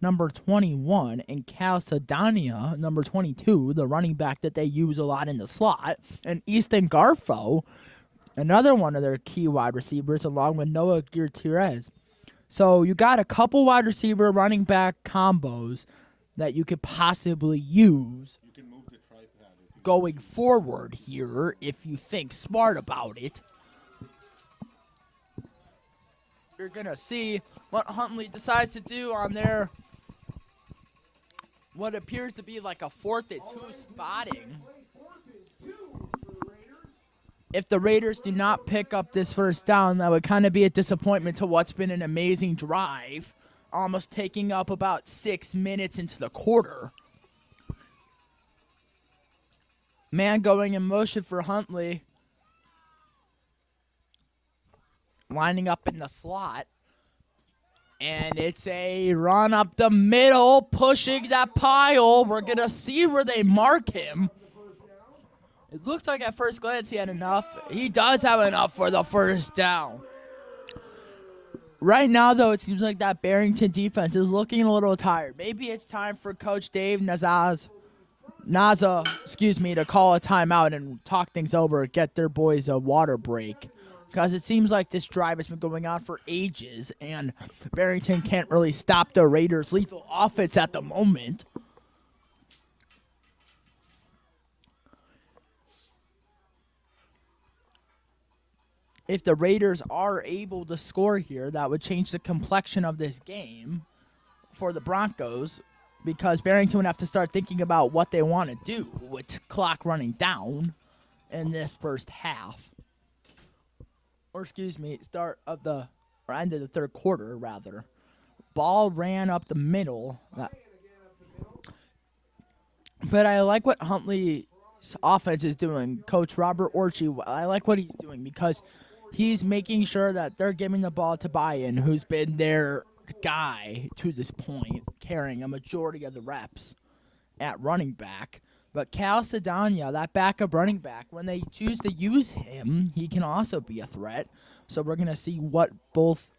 number 21, and Cal Sedania, number 22, the running back that they use a lot in the slot, and Easton Garfo, another one of their key wide receivers, along with Noah Gutierrez. So you got a couple wide receiver running back combos that you could possibly use going forward here if you think smart about it. You're going to see what Huntley decides to do on their what appears to be like a 4th and 2 spotting. If the Raiders do not pick up this first down, that would kind of be a disappointment to what's been an amazing drive, almost taking up about 6 minutes into the quarter. Man going in motion for Huntley. Lining up in the slot. And it's a run up the middle, pushing that pile. We're going to see where they mark him. It looks like at first glance he had enough. He does have enough for the first down. Right now, though, it seems like that Barrington defense is looking a little tired. Maybe it's time for Coach Dave Naza, to call a timeout and talk things over, get their boys a water break. Because it seems like this drive has been going on for ages, and Barrington can't really stop the Raiders' lethal offense at the moment. If the Raiders are able to score here, that would change the complexion of this game for the Broncos, because Barrington would have to start thinking about what they want to do with clock running down in this first half. Or end of the third quarter, rather. Ball ran up the middle. But I like what Huntley's offense is doing. Coach Robert Orchie, I like what he's doing because he's making sure that they're giving the ball to Bayan, who's been their guy to this point, carrying a majority of the reps at running back. But Cal Sedania, that backup running back, when they choose to use him, he can also be a threat. So we're going to see what both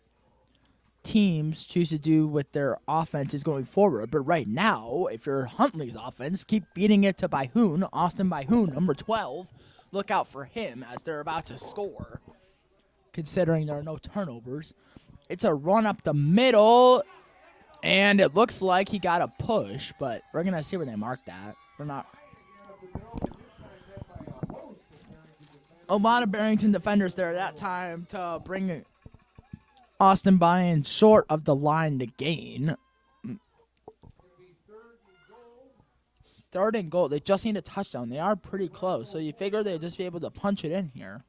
teams choose to do with their offenses going forward. But right now, if you're Huntley's offense, keep beating it to Austin Byhoon, number 12. Look out for him as they're about to score, considering there are no turnovers. It's a run up the middle, and it looks like he got a push, but we're going to see where they mark that. We're not. A lot of Barrington defenders there at that time to bring Austin Bynum short of the line to gain. 3rd and goal. They just need a touchdown. They are pretty close, so you figure they'd just be able to punch it in here.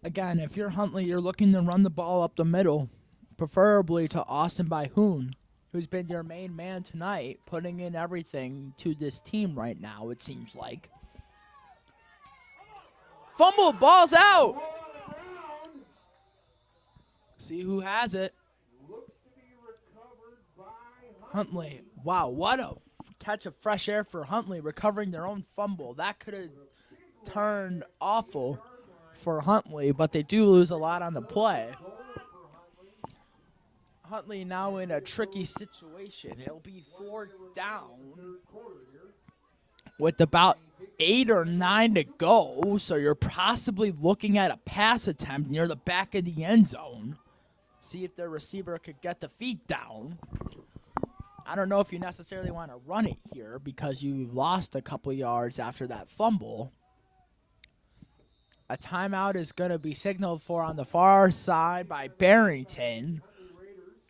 Again, if you're Huntley, you're looking to run the ball up the middle, preferably to Austin Bynum, who's been your main man tonight, putting in everything to this team right now, it seems like. Fumble, ball's out. See who has it. Huntley. Wow, what a catch of fresh air for Huntley, recovering their own fumble. That could have turned awful for Huntley, but they do lose a lot on the play. Huntley now in a tricky situation. It'll be 4th down with about 8 or 9 to go, so you're possibly looking at a pass attempt near the back of the end zone. See if the receiver could get the feet down. I don't know if you necessarily want to run it here because you lost a couple yards after that fumble. A timeout is going to be signaled for on the far side by Barrington.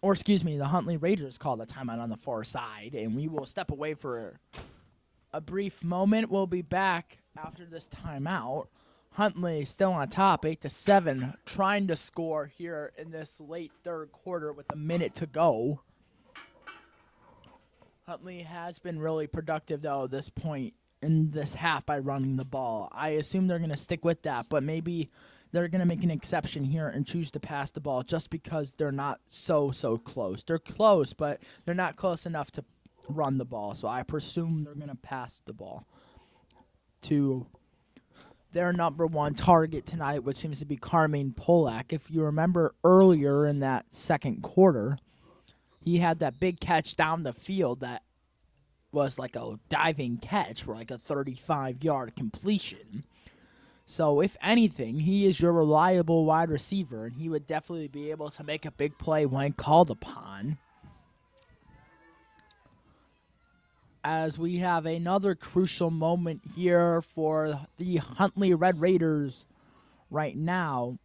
Or, excuse me, the Huntley Raiders called a timeout on the far side. And we will step away for a brief moment. We'll be back after this timeout. Huntley still on top, 8-7, trying to score here in this late 3rd quarter with a minute to go. Huntley has been really productive, though, at this point in this half by running the ball. I assume they're going to stick with that, but maybe they're going to make an exception here and choose to pass the ball just because they're not so close. They're close, but they're not close enough to run the ball, so I presume they're going to pass the ball to their number 1 target tonight, which seems to be Carmine Polak. If you remember earlier in that 2nd quarter, he had that big catch down the field that was like a diving catch for like a 35-yard completion. So if anything, he is your reliable wide receiver, and he would definitely be able to make a big play when called upon. As we have another crucial moment here for the Huntley Red Raiders right now.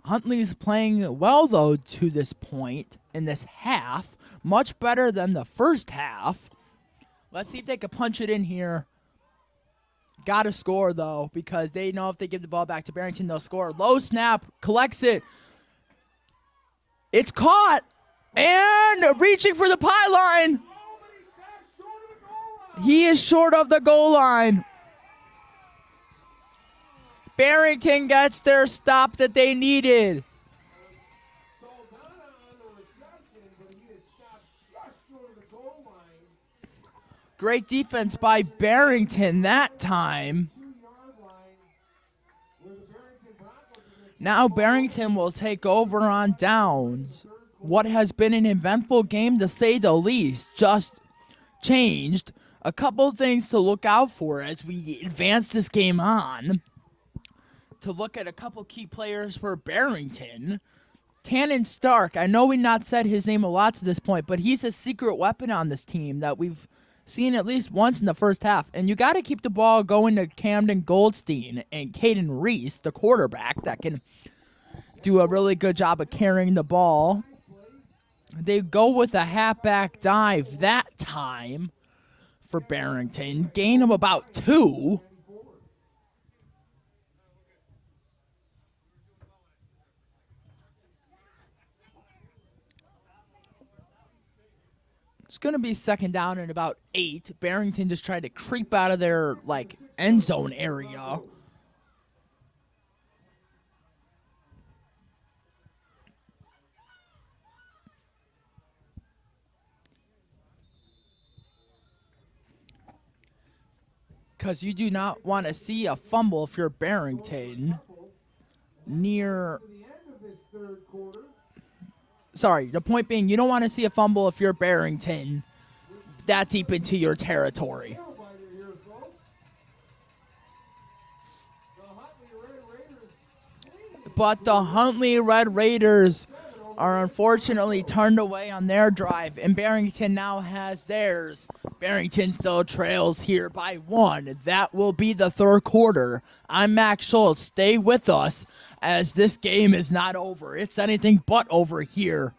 Huntley's playing well, though, to this point in this half. Much better than the first half. Let's see if they can punch it in here. Got to score, though, because they know if they give the ball back to Barrington, they'll score. Low snap, collects it. It's caught. And reaching for the pylon. He is short of the goal line. Barrington gets their stop that they needed. Great defense by Barrington that time. Now Barrington will take over on downs. What has been an eventful game, to say the least, just changed. A couple things to look out for as we advance this game on. To look at a couple key players for Barrington. Tannen Stark, I know we not said his name a lot to this point, but he's a secret weapon on this team that we've seen at least once in the first half. And you got to keep the ball going to Camden Goldstein and Caden Reese, the quarterback, that can do a really good job of carrying the ball. They go with a halfback dive that time for Barrington. Gain of about 2. It's going to be 2nd down and about 8. Barrington just tried to creep out of their end zone area. Because you do not want to see a fumble if you're Barrington near Sorry, the point being, you don't want to see a fumble if you're Barrington that deep into your territory. But the Huntley Red Raiders are unfortunately turned away on their drive, and Barrington now has theirs. Barrington still trails here by 1. That will be the third quarter. I'm Max Schultz. Stay with us as this game is not over. It's anything but over here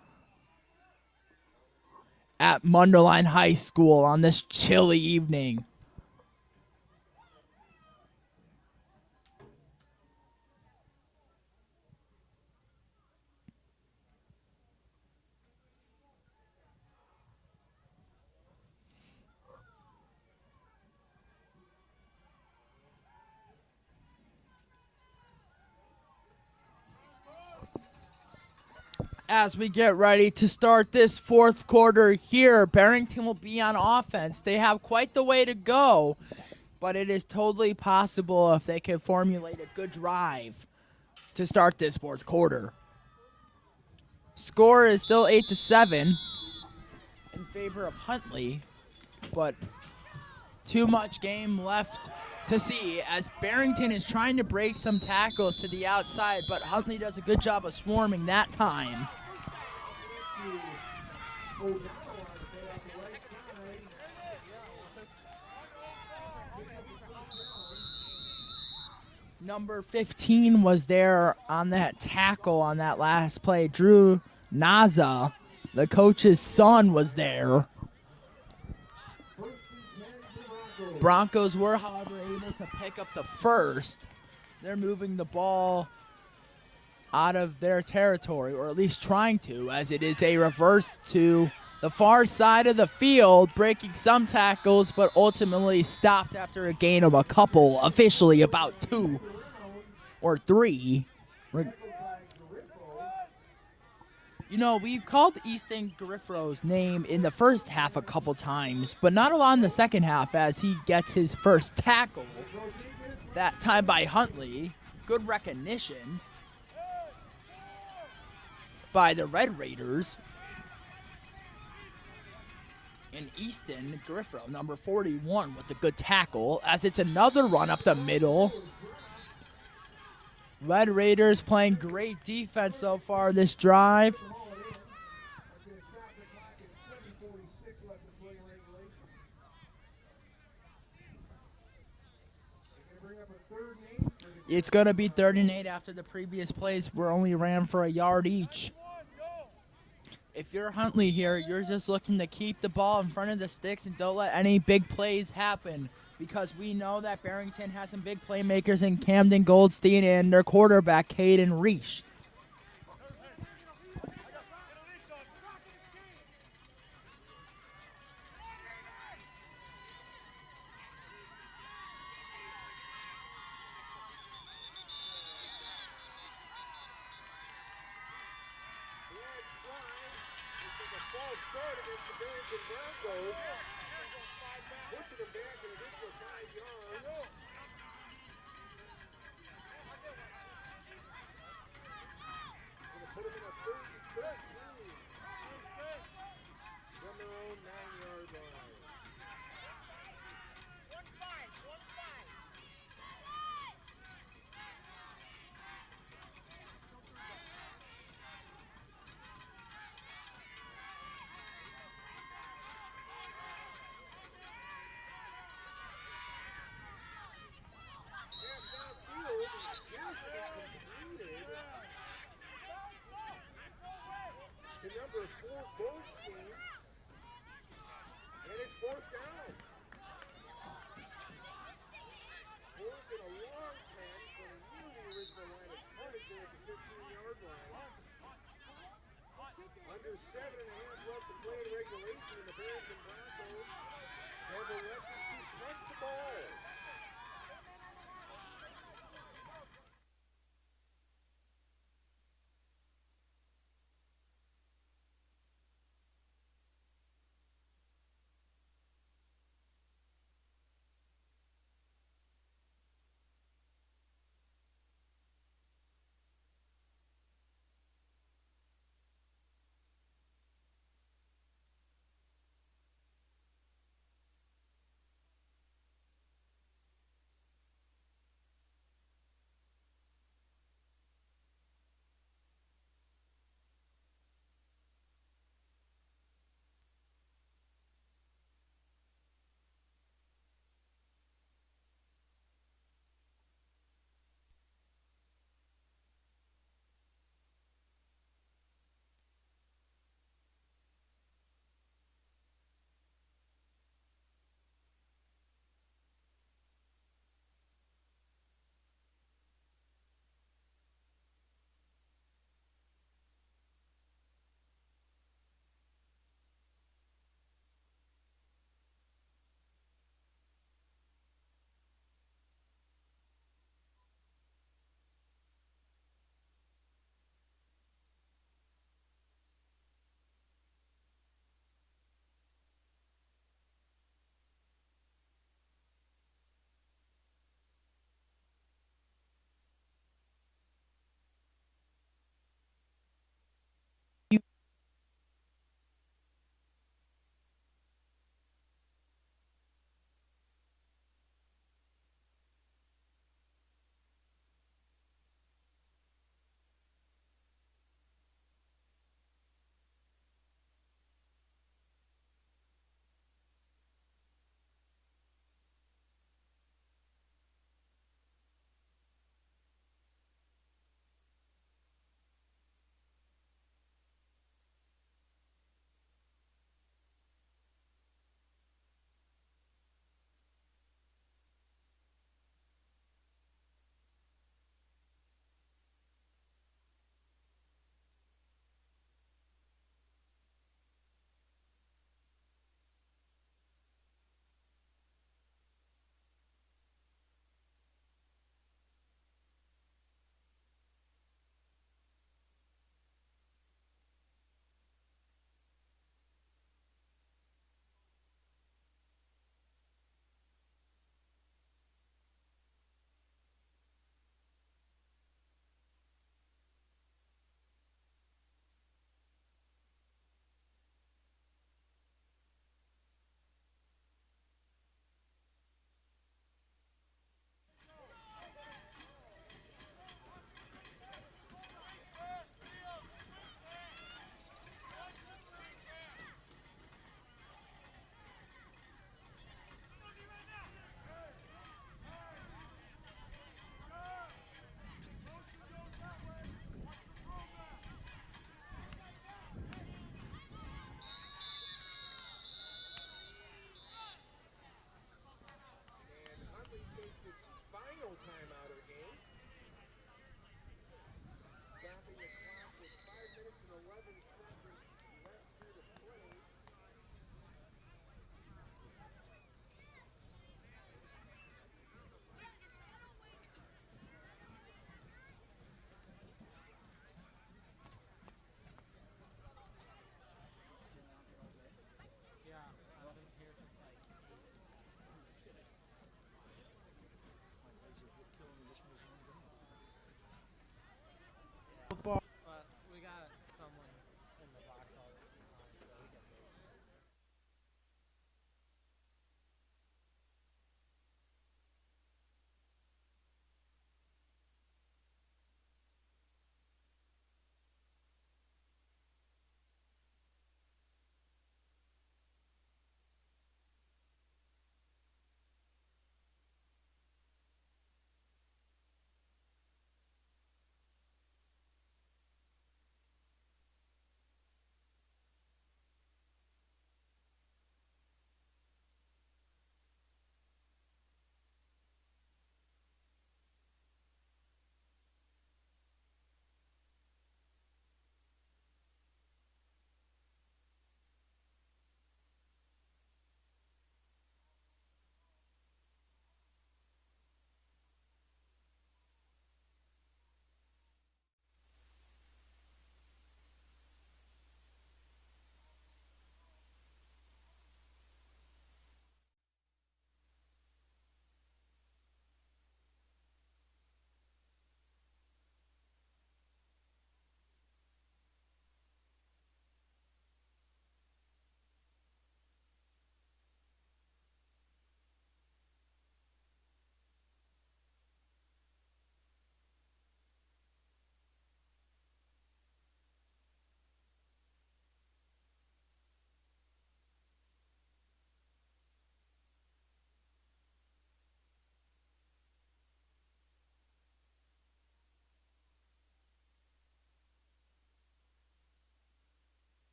at Mundelien High School on this chilly evening. As we get ready to start this fourth quarter here, Barrington will be on offense. They have quite the way to go, but it is totally possible if they can formulate a good drive to start this fourth quarter. Score is still 8-7 in favor of Huntley, but too much game left to see as Barrington is trying to break some tackles to the outside, but Huntley does a good job of swarming that time. Number 15 was there on that tackle on that last play. Drew Naza, the coach's son, was there. Broncos were, however, able to pick up the first. They're moving the ball out of their territory, or at least trying to, as it is a reverse to the far side of the field, breaking some tackles, but ultimately stopped after a gain of a couple, officially about 2 or 3. You know, we've called Easton Griffro's name in the first half a couple times, but not a lot in the second half as he gets his first tackle. That time by Huntley. Good recognition by the Red Raiders. And Easton Griffro, number 41, with a good tackle, as it's another run up the middle. Red Raiders playing great defense so far this drive. It's going to be 3rd and 8 after the previous plays were only ran for a yard each. If you're Huntley here, you're just looking to keep the ball in front of the sticks and don't let any big plays happen, because we know that Barrington has some big playmakers in Camden Goldstein and their quarterback, Caden Reich.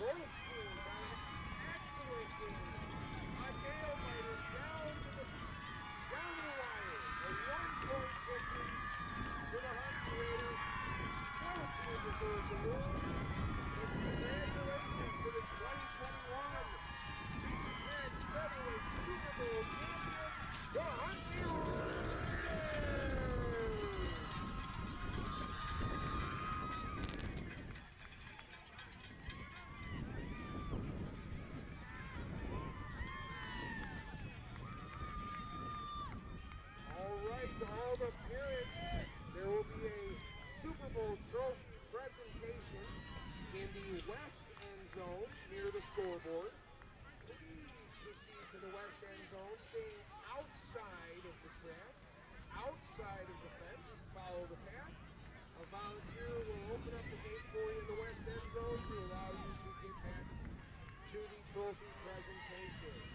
Both teams on an excellent game. A nail-biter down to the wire. A 1-point victory for the Huntley Raiders. No team deserves to lose. And congratulations to the 2021 Big 10 Featherweight Super Bowl champions, the Huntley Raiders. To all the parents, there will be a Super Bowl trophy presentation in the west end zone near the scoreboard. Please proceed to the west end zone, staying outside of the track, outside of the fence. Follow the path. A volunteer will open up the gate for you in the west end zone to allow you to get back to the trophy presentation.